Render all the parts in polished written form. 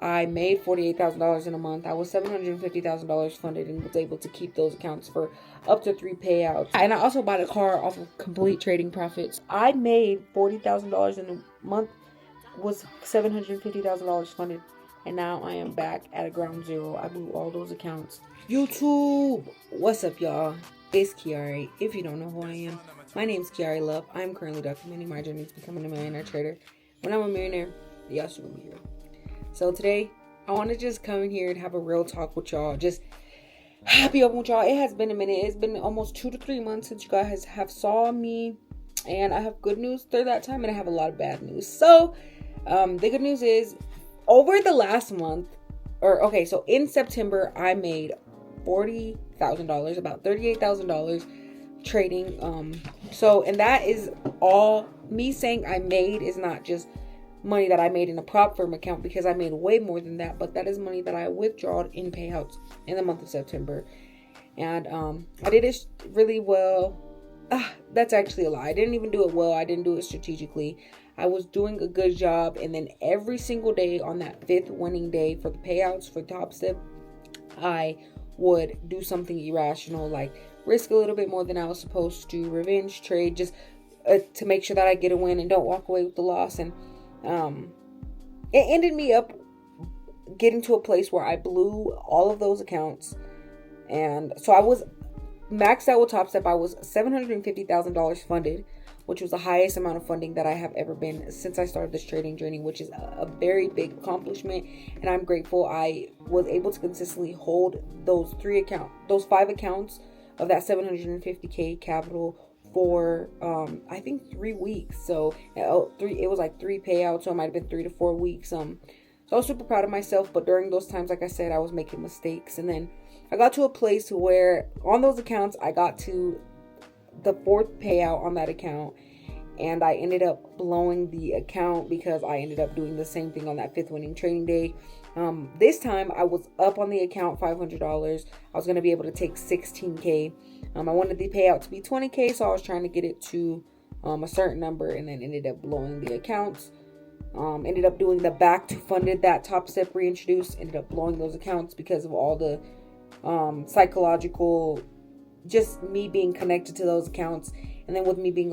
I made $48,000 in a month. I was $750,000 funded and was able to keep those accounts for up to 3 payouts. And I also bought a car off of complete trading profits. I made $40,000 in a month, was $750,000 funded, and now I am back at a ground zero. I blew all those accounts. YouTube, what's up, y'all? It's KIAREY. If you don't know who I am, my name is KIAREY Love. I'm currently documenting my journey to becoming a millionaire trader. When I'm a millionaire, y'all should be here. So today, I want to just come in here and have a real talk with y'all. Just happy open with y'all. It has been a minute. It's been almost 2 to 3 months since you guys have saw me. And I have good news through that time, and I have a lot of bad news. So, the good news is, over the last month, so in September, I made $40,000, about $38,000 trading. And that is all me saying I made is not just money that I made in a prop firm account, because I made way more than that, but that is money that I withdrawed in payouts in the month of September. And I did it really well. That's actually a lie. I didn't even do it well. I didn't do it strategically. I was doing a good job, and then every single day on that 5th winning day for the payouts for Top Step, I would do something irrational, like risk a little bit more than I was supposed to, revenge trade, just to make sure that I get a win and don't walk away with the loss. And it ended me up getting to a place where I blew all of those accounts. And so I was maxed out with Top Step. I was $750,000 funded, which was the highest amount of funding that I have ever been since I started this trading journey, which is a very big accomplishment. And I'm grateful I was able to consistently hold those 5 accounts of that $750K capital for I think 3 weeks. So it was like 3 payouts, so it might have been 3 to 4 weeks. So I was super proud of myself, but during those times, like I said, I was making mistakes. And then I got to a place where on those accounts, I got to the 4th payout on that account, and I ended up blowing the account because I ended up doing the same thing on that 5th winning trading day. This time I was up on the account $500. I was going to be able to take $16K. I wanted the payout to be $20K, so I was trying to get it to a certain number, and then ended up blowing the accounts. Ended up doing the back to funded that Top Step reintroduced, ended up blowing those accounts because of all the psychological, just me being connected to those accounts. And then with me being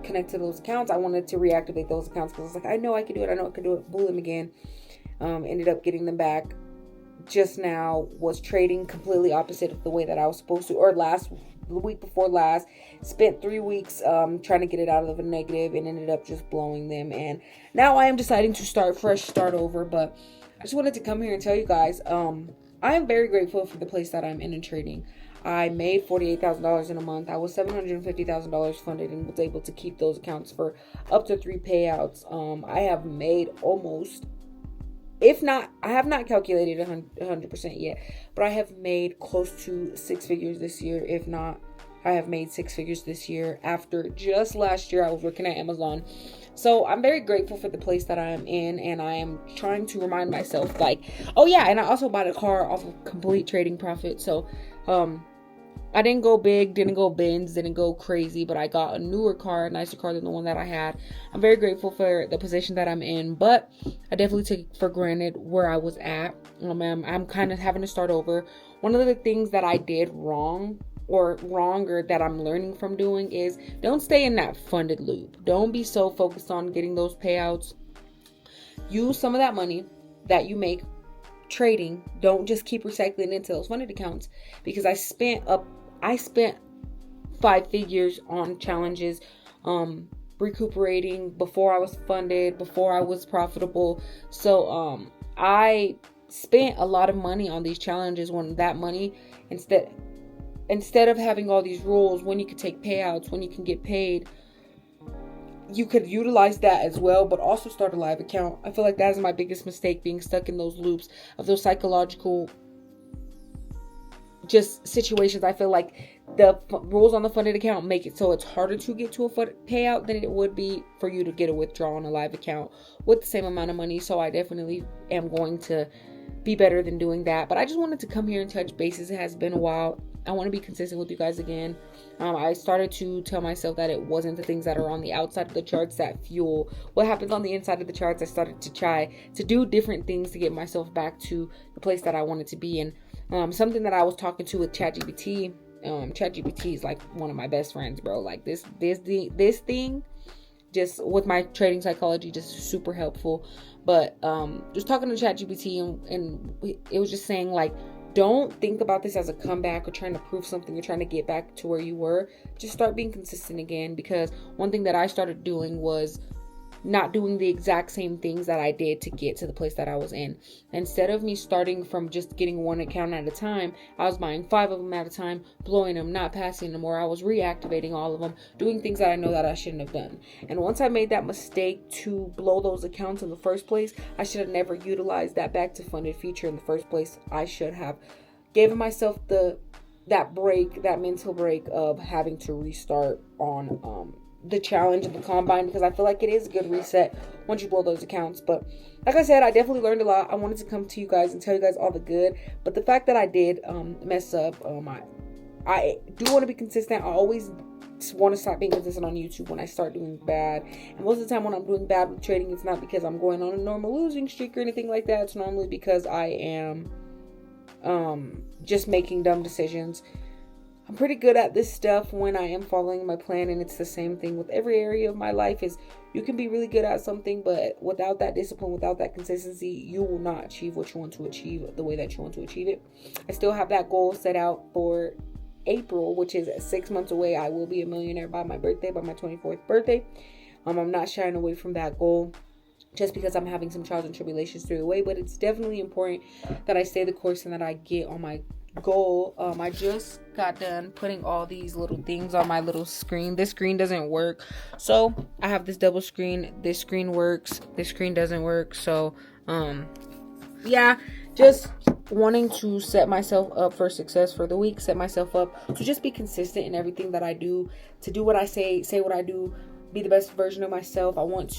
connected to those accounts, I wanted to reactivate those accounts because I was like, I know I can do it. Blew them again. Ended up getting them back. Just now was trading completely opposite of the way that I was supposed to, or the week before last. Spent 3 weeks trying to get it out of the negative, and ended up just blowing them. And now I am deciding to start over. But I just wanted to come here and tell you guys, I am very grateful for the place that I'm in trading. I made $48,000 in a month. I was $750,000 funded and was able to keep those accounts for up to 3 payouts. I have made almost, I have not calculated 100% yet, but I have made close to 6 figures this year. If not, I have made 6 figures this year. After just last year, I was working at Amazon. So I'm very grateful for the place that I am in, and I am trying to remind myself, like, oh yeah, and I also bought a car off of complete trading profit. So, I didn't go big, didn't go Benz, didn't go crazy, but I got a newer car, a nicer car than the one that I had. I'm very grateful for the position that I'm in, but I definitely took for granted where I was at. I'm kind of having to start over. One of the things that I did wrong, or that I'm learning from doing, is don't stay in that funded loop. Don't be so focused on getting those payouts. Use some of that money that you make trading. Don't just keep recycling into those funded accounts, because I spent 5 figures on challenges, recuperating before I was funded, before I was profitable. So I spent a lot of money on these challenges, when that money, instead of having all these rules, when you could take payouts, when you can get paid, you could utilize that as well, but also start a live account. I feel like that is my biggest mistake, being stuck in those loops of those psychological just situations. I feel like the rules on the funded account make it so it's harder to get to a payout than it would be for you to get a withdrawal on a live account with the same amount of money. So I definitely am going to be better than doing that. But I just wanted to come here and touch bases. It has been a while. I want to be consistent with you guys again. I started to tell myself that it wasn't the things that are on the outside of the charts that fuel what happens on the inside of the charts. I started to try to do different things to get myself back to the place that I wanted to be in. Something that I was talking to with ChatGPT. ChatGPT is like one of my best friends, bro. Like this thing, just with my trading psychology, just super helpful. But just talking to ChatGPT, and it was just saying, like, don't think about this as a comeback or trying to prove something. You're trying to get back to where you were. Just start being consistent again, because one thing that I started doing was not doing the exact same things that I did to get to the place that I was in. Instead of me starting from just getting one account at a time, I was buying 5 of them at a time, blowing them, not passing them, or I was reactivating all of them, doing things that I know that I shouldn't have done. And once I made that mistake to blow those accounts in the first place, I should have never utilized that back to funded feature in the first place. I should have given myself that mental break of having to restart on the challenge of the combine, because I feel like it is a good reset once you blow those accounts. But like I said, I definitely learned a lot. I wanted to come to you guys and tell you guys all the good, but the fact that I did mess up, I do want to be consistent. I always want to stop being consistent on YouTube when I start doing bad, and most of the time when I'm doing bad with trading, it's not because I'm going on a normal losing streak or anything like that. It's normally because I am just making dumb decisions. I'm pretty good at this stuff when I am following my plan, and it's the same thing with every area of my life. Is you can be really good at something, but without that discipline, without that consistency, you will not achieve what you want to achieve the way that you want to achieve it. I still have that goal set out for April, which is 6 months away. I will be a millionaire by my birthday, by my 24th birthday. I'm not shying away from that goal just because I'm having some trials and tribulations through the way, but it's definitely important that I stay the course and that I get on my goal. I just got done putting all these little things on my little screen. This screen doesn't work, so I have this double screen. This screen works, this screen doesn't work. So yeah, just wanting to set myself up for success for the week, set myself up to just be consistent in everything that I do, to do what I say what I do, be the best version of myself. I'm not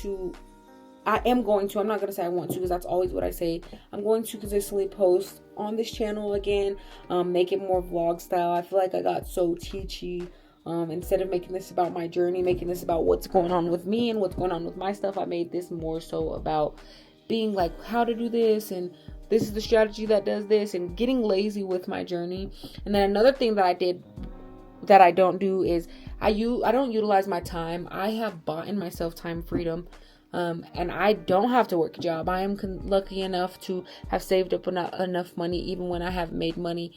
going to say I want to, because that's always what I say. I'm going to consistently post on this channel again, make it more vlog style. I feel like I got so teachy. Instead of making this about my journey, making this about what's going on with me and what's going on with my stuff, I made this more so about being like how to do this, and this is the strategy that does this, and getting lazy with my journey. And then another thing that I did that I don't do is I don't utilize my time. I have bought in myself time freedom. And I don't have to work a job. I am lucky enough to have saved up enough money, even when I haven't made money.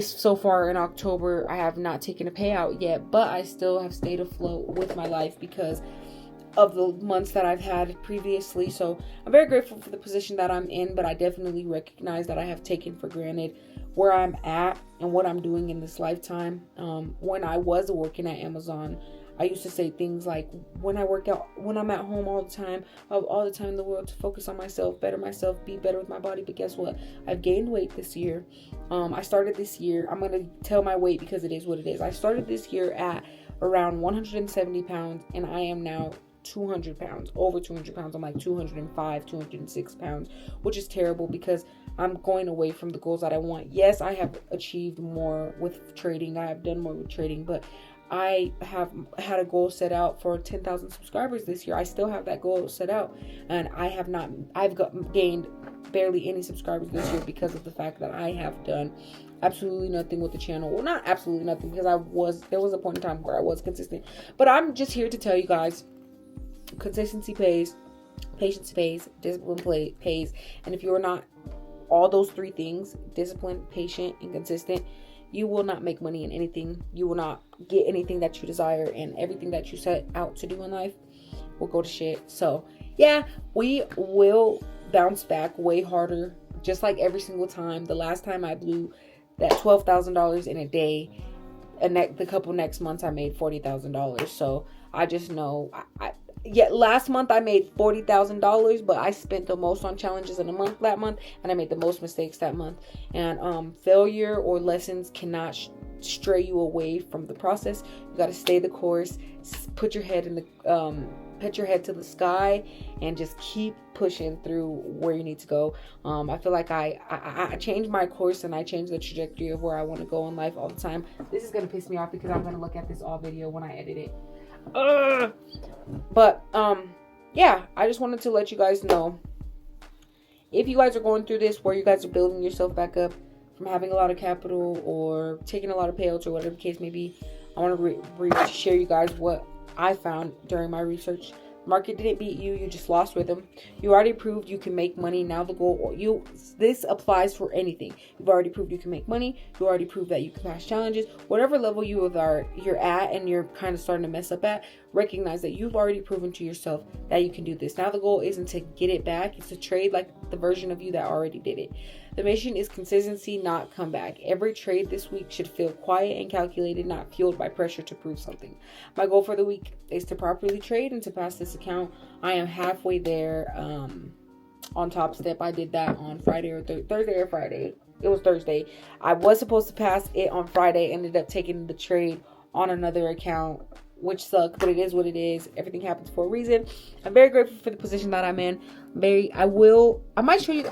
So far in October, I have not taken a payout yet, but I still have stayed afloat with my life because of the months that I've had previously. So I'm very grateful for the position that I'm in, but I definitely recognize that I have taken for granted where I'm at and what I'm doing in this lifetime. When I was working at Amazon, I used to say things like, when I'm at home all the time, I have all the time in the world to focus on myself, better myself, be better with my body. But guess what? I've gained weight this year. I started this year, I'm going to tell my weight because it is what it is. I started this year at around 170 pounds, and I am now 200 pounds, over 200 pounds. I'm like 205, 206 pounds, which is terrible because I'm going away from the goals that I want. Yes, I have achieved more with trading. I have done more with trading, but I have had a goal set out for 10,000 subscribers this year. I still have that goal set out, and I've gained barely any subscribers this year because of the fact that I have done absolutely nothing with the channel. Well, not absolutely nothing, because there was a point in time where I was consistent, but I'm just here to tell you guys, consistency pays, patience pays, discipline pays. And if you're not all those three things, disciplined, patient, and consistent, you will not make money in anything. You will not get anything that you desire, and everything that you set out to do in life will go to shit. So yeah, we will bounce back way harder, just like every single time. The last time I blew that $12,000 in a day, and the couple next months I made $40,000. So I just know last month I made $40,000, but I spent the most on challenges in a month that month, and I made the most mistakes that month. And failure or lessons cannot stray you away from the process. You got to stay the course, put your head to the sky, and just keep pushing through where you need to go. I feel like I changed my course and I changed the trajectory of where I want to go in life all the time. This is gonna piss me off because I'm gonna look at this all video when I edit it. But yeah, I just wanted to let you guys know, if you guys are going through this where you guys are building yourself back up from having a lot of capital or taking a lot of payouts or whatever the case may be, I want to share you guys what I found during my research. Market didn't beat you, you just lost rhythm. You already proved you can make money. Now the goal, this applies for anything. You've already proved you can make money. You already proved that you can pass challenges. Whatever level you're at and you're kind of starting to mess up at, recognize that you've already proven to yourself that you can do this. Now the goal isn't to get it back, it's to trade like the version of you that already did it. The mission is consistency, not comeback. Every trade this week should feel quiet and calculated, not fueled by pressure to prove something. My goal for the week is to properly trade and to pass this account. I am halfway there on Top Step. I did that on Friday or Thursday or Friday. It was Thursday. I was supposed to pass it on Friday. Ended up taking the trade on another account, which sucked, but it is what it is. Everything happens for a reason. I'm very grateful for the position that I'm in. I might show you.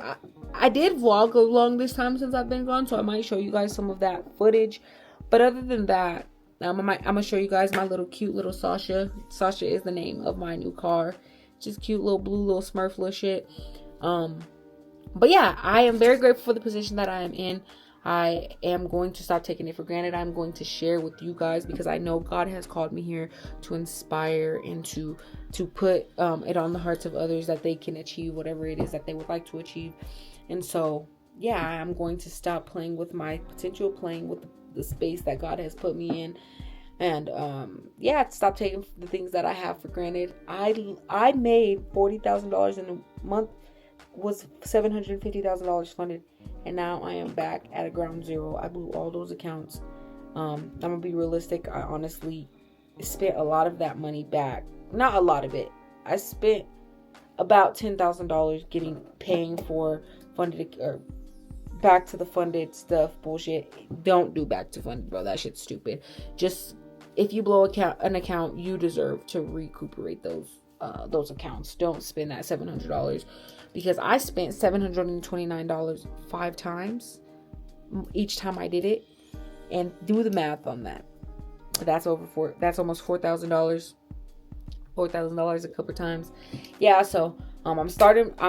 I did vlog along this time since I've been gone, so I might show you guys some of that footage. But other than that, I'm gonna show you guys my cute little Sasha. Sasha is the name of my new car. Just cute little blue little Smurf little shit. But yeah, I am very grateful for the position that I am in. I am going to stop taking it for granted. I'm going to share with you guys because I know God has called me here to inspire and to put it on the hearts of others that they can achieve whatever it is that they would like to achieve. And so, yeah, I'm going to stop playing with my potential, playing with the space that God has put me in. And yeah, stop taking the things that I have for granted. I made $40,000 in a month, was $750,000 funded, and now I am back at a ground zero. I blew all those accounts. I'm gonna be realistic. I honestly spent a lot of that money back. Not a lot of it. I spent about $10,000 paying for funded or back to the funded stuff. Bullshit. Don't do back to funded, bro. That shit's stupid. Just if you blow an account, you deserve to recuperate those accounts. Don't spend that $700, because I spent $729 5 times each time I did it, and do the math on that. That's almost $4,000 a couple times. Yeah, so I'm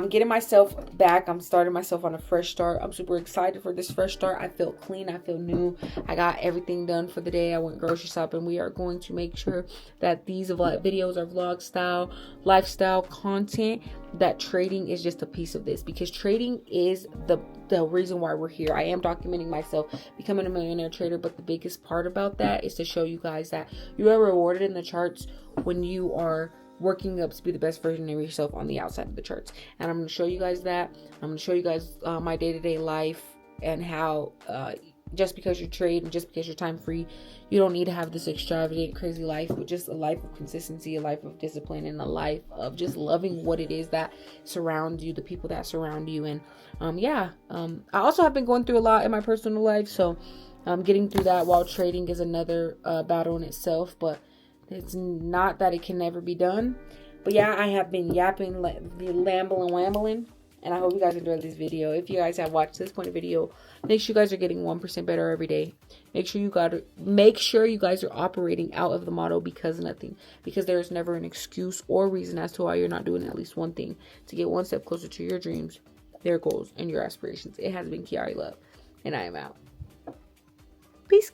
getting myself back. I'm starting myself on a fresh start. I'm super excited for this fresh start. I feel clean. I feel new. I got everything done for the day. I went grocery shopping. We are going to make sure that these videos are vlog style, lifestyle content, that trading is just a piece of this, because trading is the reason why we're here. I am documenting myself becoming a millionaire trader, but the biggest part about that is to show you guys that you are rewarded in the charts when you are working up to be the best version of yourself on the outside of the charts. And I'm going to show you guys that. I'm going to show you guys my day-to-day life, and how just because you trade and just because you're time free, you don't need to have this extravagant, crazy life, but just a life of consistency, a life of discipline, and a life of just loving what it is that surrounds you, the people that surround you. And I also have been going through a lot in my personal life, so getting through that while trading is another battle in itself. But it's not that it can never be done. But yeah, I have been yapping, wambling, and I hope you guys enjoyed this video. If you guys have watched this point of video, make sure you guys are getting 1% better every day. Make sure you guys are operating out of the motto because there is never an excuse or reason as to why you're not doing at least one thing to get one step closer to your dreams, their goals, and your aspirations. It has been KIAREY Love, and I am out. Peace.